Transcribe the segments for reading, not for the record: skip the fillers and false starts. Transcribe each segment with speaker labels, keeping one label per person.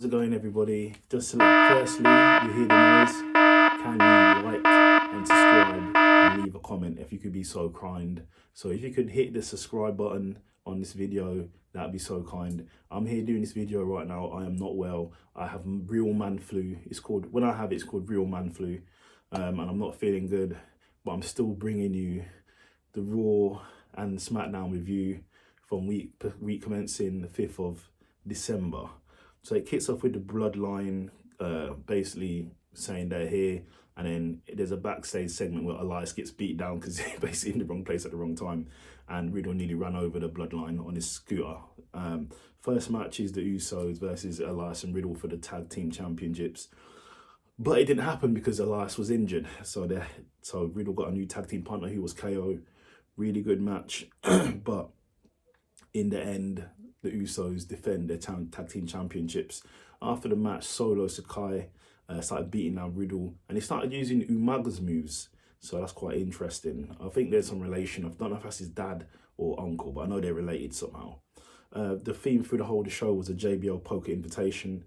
Speaker 1: How's it going, everybody? Just firstly, you hear the noise. Can you like and subscribe and leave a comment if you could be so kind? So if you could hit the subscribe button on this video, that'd be so kind. I'm here doing this video right now. I am not well. I have real man flu. It's called real man flu, and I'm not feeling good. But I'm still bringing you the Raw and Smackdown review from week commencing the 5th of December. So it kicks off with the Bloodline, basically saying they're here, and then there's a backstage segment where Elias gets beat down because he's basically in the wrong place at the wrong time, and Riddle nearly ran over the Bloodline on his scooter. First match is the Usos versus Elias and Riddle for the Tag Team Championships, but it didn't happen because Elias was injured. So Riddle got a new tag team partner who was KO. Really good match, but in the end, the Usos defend their tag team championships. After the match, Solo Sakai started beating down Riddle, and he started using Umaga's moves. So that's quite interesting. I think there's some relation. I don't know if that's his dad or uncle, but I know they're related somehow. The theme through the whole of the show was a JBL poker invitation.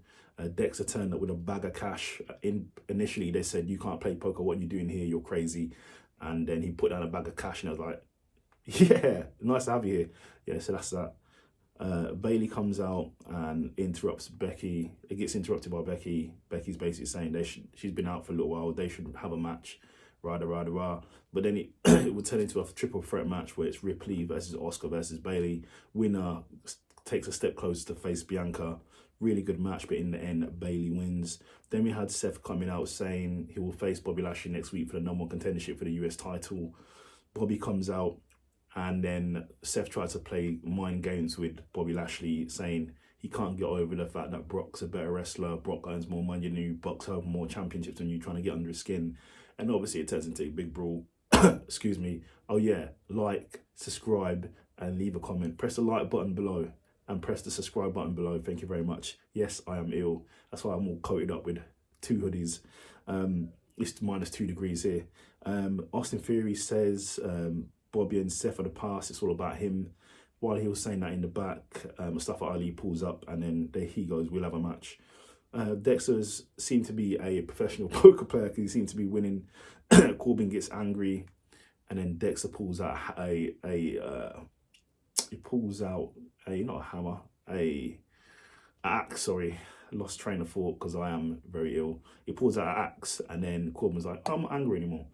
Speaker 1: Dexter turned up with a bag of cash. Initially, they said, "You can't play poker. What are you doing here? You're crazy." And then he put down a bag of cash, and I was like, "Yeah, nice to have you here." Yeah, so that's that. Bailey comes out and interrupts Becky. It gets interrupted by Becky. Becky's basically saying she's been out for a little while. They should have a match. Rah. But then it would turn into a triple threat match where it's Ripley versus Oscar versus Bailey. Winner takes a step closer to face Bianca. Really good match, but in the end, Bailey wins. Then we had Seth coming out saying he will face Bobby Lashley next week for the number 1 contendership for the US title. Bobby comes out, and then Seth tries to play mind games with Bobby Lashley, saying he can't get over the fact that Brock's a better wrestler. Brock earns more money than you. Brock's have more championships than you, trying to get under his skin. And obviously it turns into a big brawl. Excuse me. Oh yeah, like, subscribe, and leave a comment. Press the like button below and press the subscribe button below. Thank you very much. Yes, I am ill. That's why I'm all coated up with 2 hoodies. It's minus 2 degrees here. Austin Theory says Bobby and Seth are the past. It's all about him. While he was saying that in the back, Mustafa Ali pulls up, and then there he goes, "We'll have a match." Dexter's seemed to be a professional poker player because he seemed to be winning. Corbin gets angry, and then Dexter pulls out not a hammer, a axe. Sorry, lost train of thought because I am very ill. He pulls out an axe, and then Corbin's like, "I'm not angry anymore."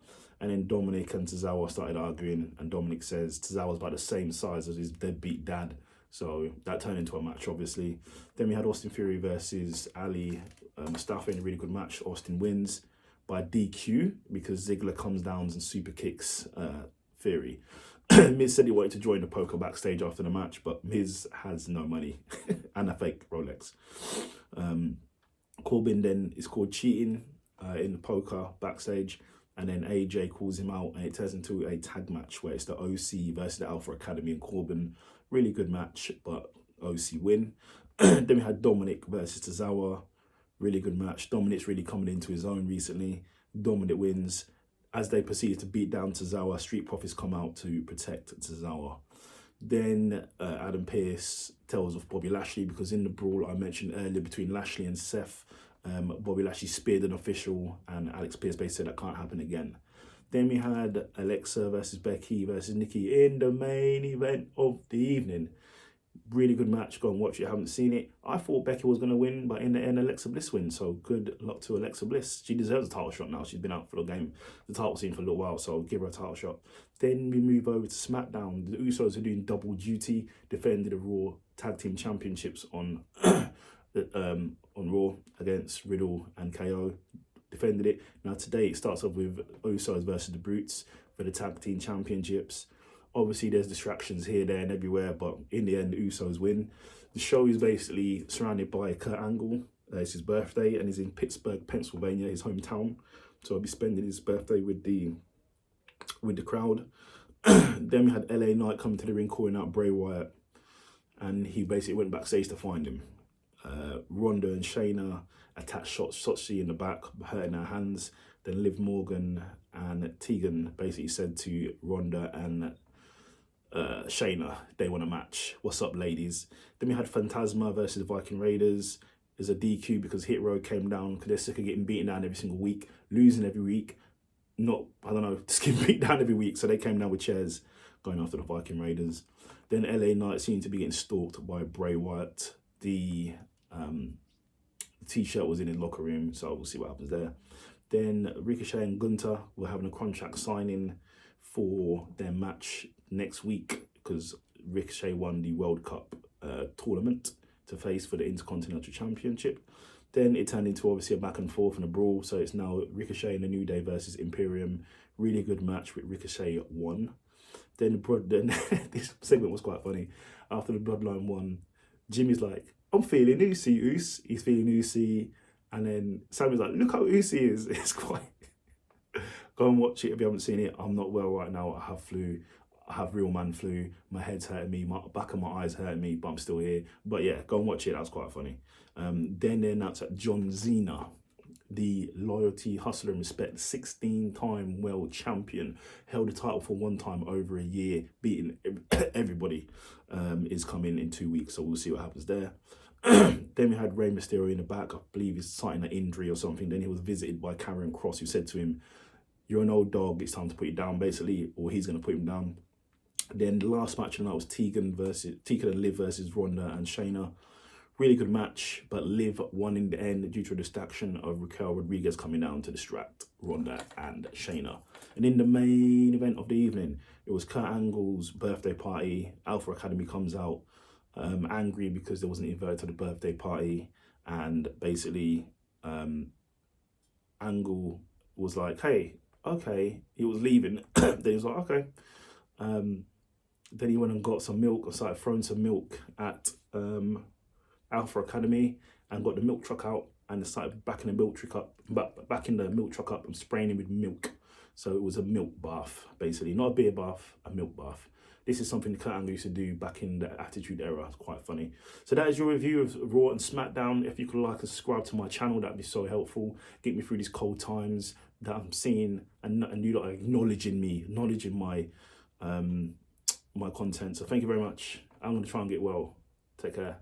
Speaker 1: And then Dominic and Tozawa started arguing, and Dominic says Tozawa's about the same size as his deadbeat dad. So that turned into a match, obviously. Then we had Austin Theory versus Ali Mustafa in a really good match. Austin wins by DQ because Ziggler comes down and super kicks Theory. Miz said he wanted to join the poker backstage after the match, but Miz has no money and a fake Rolex. Corbin then is called cheating in the poker backstage. And then AJ calls him out, and it turns into a tag match where it's the OC versus the Alpha Academy and Corbin. Really good match, but OC win. Then we had Dominic versus Tozawa. Really good match. Dominic's really coming into his own recently. Dominic wins. As they proceed to beat down Tozawa, Street Profits come out to protect Tozawa. Then Adam Pearce tells of Bobby Lashley, because in the brawl I mentioned earlier between Lashley and Seth, Bobby Lashley speared an official, and Alex Pearce basically said that can't happen again. Then we had Alexa versus Becky versus Nikki in the main event of the evening. Really good match. Go and watch it. Haven't seen it. I thought Becky was going to win, but in the end, Alexa Bliss wins. So good luck to Alexa Bliss. She deserves a title shot now. She's been out for the title scene for a little while, so give her a title shot. Then we move over to SmackDown. The Usos are doing double duty, defending the Raw Tag Team Championships on Raw against Riddle and KO. Defended it. Now today it starts off with Usos versus the Brutes for the Tag Team Championships. Obviously there's distractions here, there and everywhere, but in the end the Usos win. The show is basically surrounded by Kurt Angle. It's his birthday, and he's in Pittsburgh, Pennsylvania, his hometown. So he'll be spending his birthday with the crowd. Then we had LA Knight coming to the ring calling out Bray Wyatt, and he basically went backstage to find him. Ronda and Shayna attached Shotzi in the back, hurting her hands. Then Liv Morgan and Tegan basically said to Ronda and Shayna they want a match. What's up, ladies? Then we had Phantasma versus Viking Raiders. is a DQ because Hit Row came down because they're sick of getting beaten down every single week, losing every week. Just getting beat down every week. So they came down with chairs going after the Viking Raiders. Then LA Knight seemed to be getting stalked by Bray Wyatt. The t-shirt was in his locker room, so we'll see what happens there. Then Ricochet and Gunther were having a contract signing for their match next week because Ricochet won the World Cup tournament to face for the Intercontinental Championship. Then it turned into obviously a back and forth and a brawl. So it's now Ricochet and the New Day versus Imperium. Really good match with Ricochet won. Then this segment was quite funny. After the Bloodline won, Jimmy's like, I'm feeling Usi, Us. He's feeling Usi. And then Sammy's like, look how Usi is. It's quite... Go and watch it if you haven't seen it. I'm not well right now. I have flu. I have real man flu. My head's hurting me. My back of my eyes hurting me, but I'm still here. But yeah, go and watch it. That was quite funny. Then they announced that JOHN CENA, the loyalty, hustler, and respect 16-time world champion, held the title for one time over a year, beating everybody, is coming in 2 weeks. So we'll see what happens there. Then we had Rey Mysterio in the back. I believe he's citing an injury or something. Then he was visited by Karrion Kross, who said to him, you're an old dog, it's time to put you down, basically, or he's going to put him down. Then the last match of the night was Tegan and Liv versus Ronda and Shayna. Really good match, but Liv won in the end due to a distraction of Raquel Rodriguez coming down to distract Ronda and Shayna. And in the main event of the evening, it was Kurt Angle's birthday party. Alpha Academy comes out angry because they wasn't invited to the birthday party, and basically Angle was like, hey, okay, he was leaving. Then he was like, okay. Then he went and got some milk or started throwing some milk at Alpha Academy and got the milk truck out and started backing the milk truck up, and spraying him with milk. So it was a milk bath, basically. Not a beer bath, a milk bath. This is something Kurt Angle used to do back in the Attitude Era. It's quite funny. So that is your review of Raw and Smackdown. If you could like and subscribe to my channel, that'd be so helpful. Get me through these cold times that I'm seeing, and you lot are acknowledging me, acknowledging my my content. So thank you very much. I'm going to try and get well. Take care.